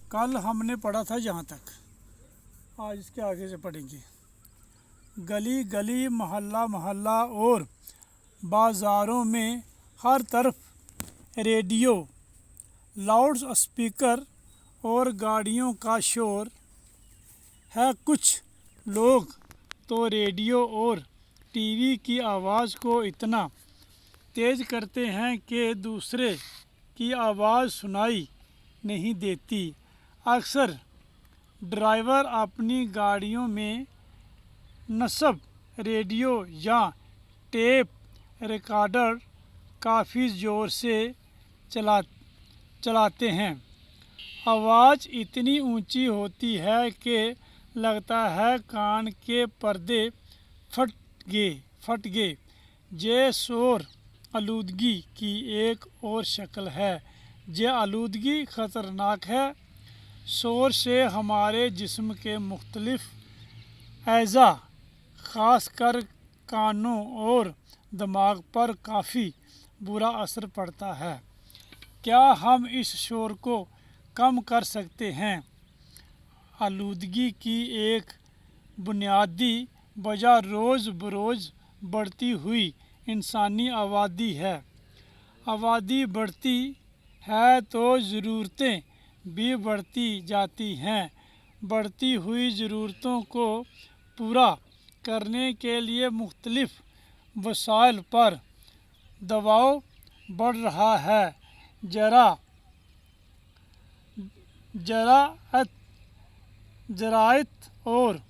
कल हमने पढ़ा था यहाँ तक, आज इसके आगे से पढ़ेंगे। गली गली मोहल्ला मोहल्ला और बाज़ारों में हर तरफ रेडियो, लाउड स्पीकर और गाड़ियों का शोर है। कुछ लोग तो रेडियो और टीवी की आवाज़ को इतना तेज़ करते हैं कि दूसरे की आवाज़ सुनाई नहीं देती। अक्सर ड्राइवर अपनी गाड़ियों में नस्ब रेडियो या टेप रिकॉर्डर काफ़ी ज़ोर से चलाते हैं। आवाज़ इतनी ऊंची होती है कि लगता है कान के पर्दे फट गए। ये शोर आलूदगी की एक और शक्ल है। ये आलूदगी ख़तरनाक है। शोर से हमारे जिस्म के मुख्तलिफ अज़ा, ख़ासकर कानों और दिमाग पर काफ़ी बुरा असर पड़ता है। क्या हम इस शोर को कम कर सकते हैं? आलूदगी की एक बुनियादी वजह रोज़ बरोज़ बढ़ती हुई इंसानी आबादी है। आबादी बढ़ती है तो ज़रूरतें भी बढ़ती जाती हैं। बढ़ती हुई ज़रूरतों को पूरा करने के लिए मुख्तलिफ वसाइल पर दबाव बढ़ रहा है। ज़राअत और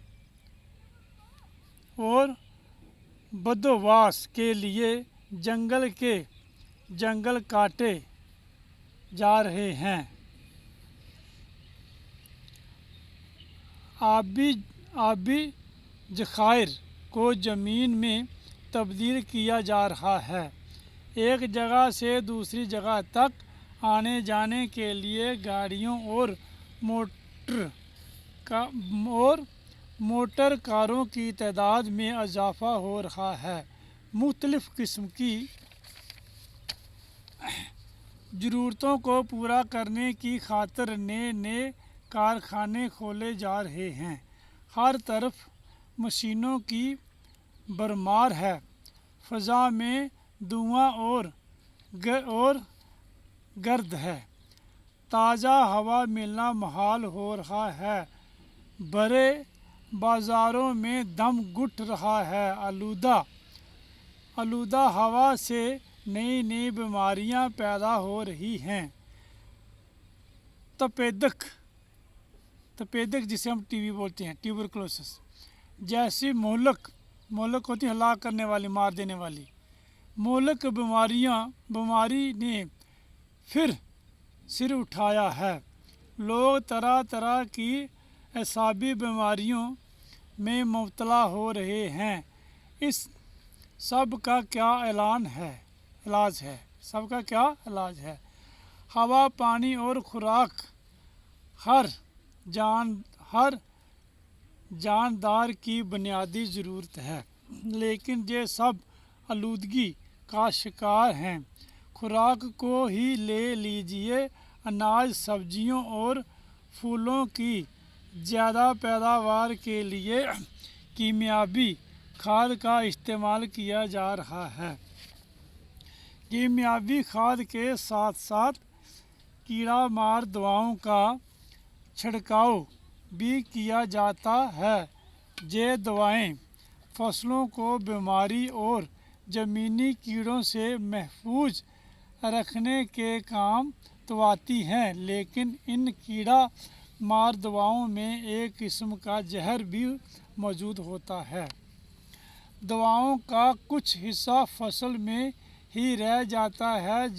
बंदोबस्त के लिए जंगल काटे जा रहे हैं। आबी ज़खायर को ज़मीन में तब्दील किया जा रहा है। एक जगह से दूसरी जगह तक आने जाने के लिए गाड़ियों और मोटर कारों की तादाद में इजाफ़ा हो रहा है। मुख्तलिफ़ किस्म की ज़रूरतों को पूरा करने की खातिर नए कारखाने खोले जा रहे हैं। हर तरफ मशीनों की भरमार है। फ़ज़ा में धुआं और गर्द है। ताज़ा हवा मिलना मुहाल हो रहा है। बड़े बाज़ारों में दम घुट रहा है। आलूदा हवा से नई बीमारियां पैदा हो रही हैं। तपेदक जिसे हम टीबी बोलते हैं, ट्यूबरकुलोसिस जैसी मोहलक होती है, हलाक करने वाली, मार देने वाली मोहलक बीमारी ने फिर सिर उठाया है। लोग तरह तरह की एसाबी बीमारियों में मुब्तला हो रहे हैं। इस सब का क्या इलाज है? हवा, पानी और खुराक हर जानदार की बुनियादी ज़रूरत है, लेकिन ये सब आलूदगी का शिकार हैं। खुराक को ही ले लीजिए। अनाज, सब्जियों और फूलों की ज़्यादा पैदावार के लिए कीमियावी खाद का इस्तेमाल किया जा रहा है। कीमियावी खाद के साथ साथ कीड़ा मार दवाओं का छिड़काव भी किया जाता है। ये दवाएं फसलों को बीमारी और ज़मीनी कीड़ों से महफूज रखने के काम तो आती हैं, लेकिन इन कीड़ा मार दवाओं में एक किस्म का जहर भी मौजूद होता है। दवाओं का कुछ हिस्सा फसल में ही रह जाता है।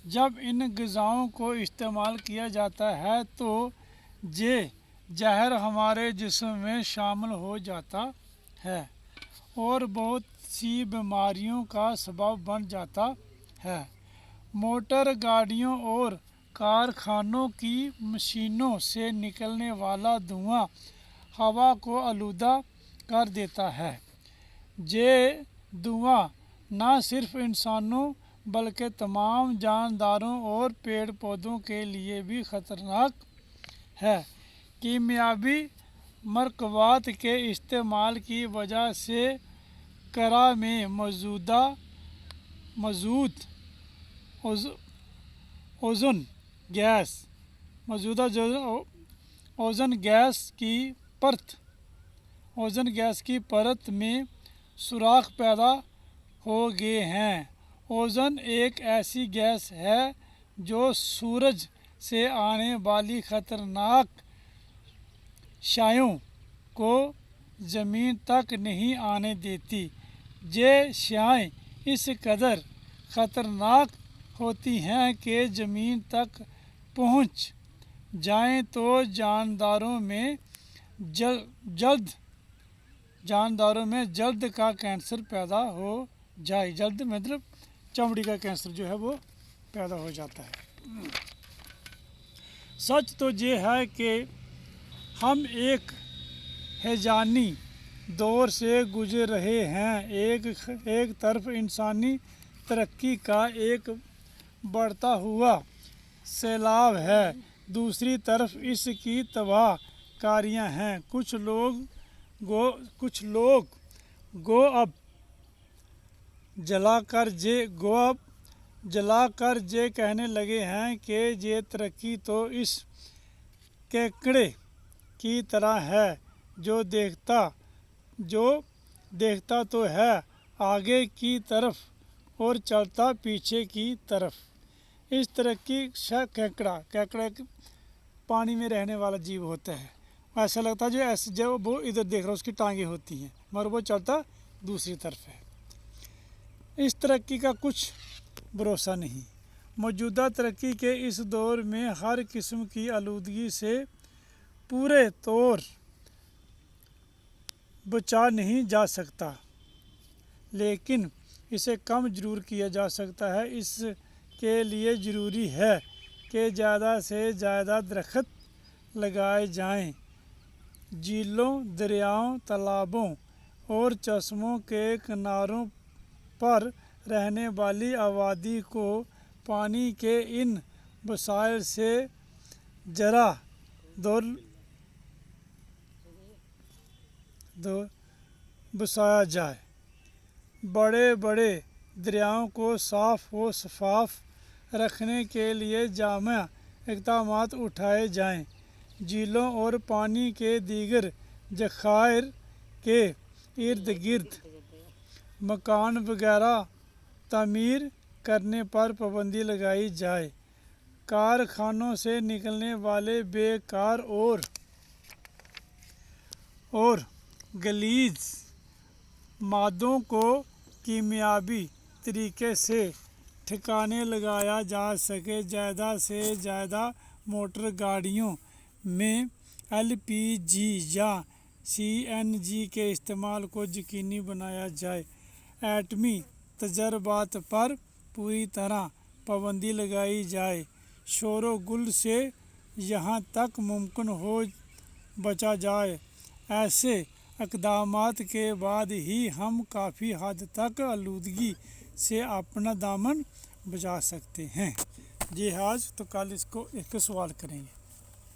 जब इन ग़िज़ाओं को इस्तेमाल किया जाता है तो ये जहर हमारे जिस्म में शामिल हो जाता है और बहुत सी बीमारियों का सबब बन जाता है। मोटर गाड़ियों और कारखानों की मशीनों से निकलने वाला धुआं हवा को आलूदा कर देता है। ये धुआं न सिर्फ इंसानों बल्कि तमाम जानदारों और पेड़ पौधों के लिए भी खतरनाक है। कीमियावी मरकबात के इस्तेमाल की वजह से करा में मौजूद ओजोन गैस की परत में सुराख पैदा हो गए हैं। ओजोन एक ऐसी गैस है जो सूरज से आने वाली खतरनाक शायों को ज़मीन तक नहीं आने देती। ये शाएं इस कदर खतरनाक होती हैं कि ज़मीन तक पहुंच जाएं तो जानदारों में जल्द का कैंसर पैदा हो जाए। जल्द मतलब चमड़ी का कैंसर जो है वो पैदा हो जाता है। सच तो ये है कि हम एक हैजानी दौर से गुजर रहे हैं। एक तरफ इंसानी तरक्की का एक बढ़ता हुआ सैलाब है, दूसरी तरफ इसकी तबाह कारियाँ हैं। कुछ लोग गो अब जलाकर ये कहने लगे हैं कि ये तरक्की तो इस केकड़े की तरह है जो देखता तो है आगे की तरफ और चलता पीछे की तरफ। इस तरक्की केकड़ा पानी में रहने वाला जीव होता है। ऐसा लगता है जो वो इधर देख रहा है, उसकी टांगें होती हैं मगर वो चलता दूसरी तरफ है। इस तरक्की का कुछ भरोसा नहीं। मौजूदा तरक्की के इस दौर में हर किस्म की आलूदगी से पूरे तौर बचा नहीं जा सकता, लेकिन इसे कम ज़रूर किया जा सकता है। इसके लिए ज़रूरी है कि ज़्यादा से ज़्यादा दरख्त लगाए जाएं। झीलों, दरियाओं, तालाबों और चश्मों के किनारों पर रहने वाली आबादी को पानी के इन वसाइल से जरा बचाया जाए। बड़े बड़े दरियाओं को साफ व शफाफ रखने के लिए जामा इक़दामात उठाए जाएं। झीलों और पानी के दीगर ज़खायर के इर्द गिर्द मकान वगैरह तामीर करने पर पाबंदी लगाई जाए। कारखानों से निकलने वाले बेकार और गलीज मादों को कीमियावी तरीके से ठिकाने लगाया जा सके। ज़्यादा से ज़्यादा मोटर गाड़ियों में LPG या CNG के इस्तेमाल को यकीनी बनाया जाए। एटमी तजर्बात पर पूरी तरह पाबंदी लगाई जाए। शोरगुल से यहाँ तक मुमकिन हो बचा जाए। ऐसे इक़दामात के बाद ही हम काफ़ी हद तक आलूदगी से अपना दामन बचा सकते हैं। जी आज तो कल इसको एक सवाल करेंगे।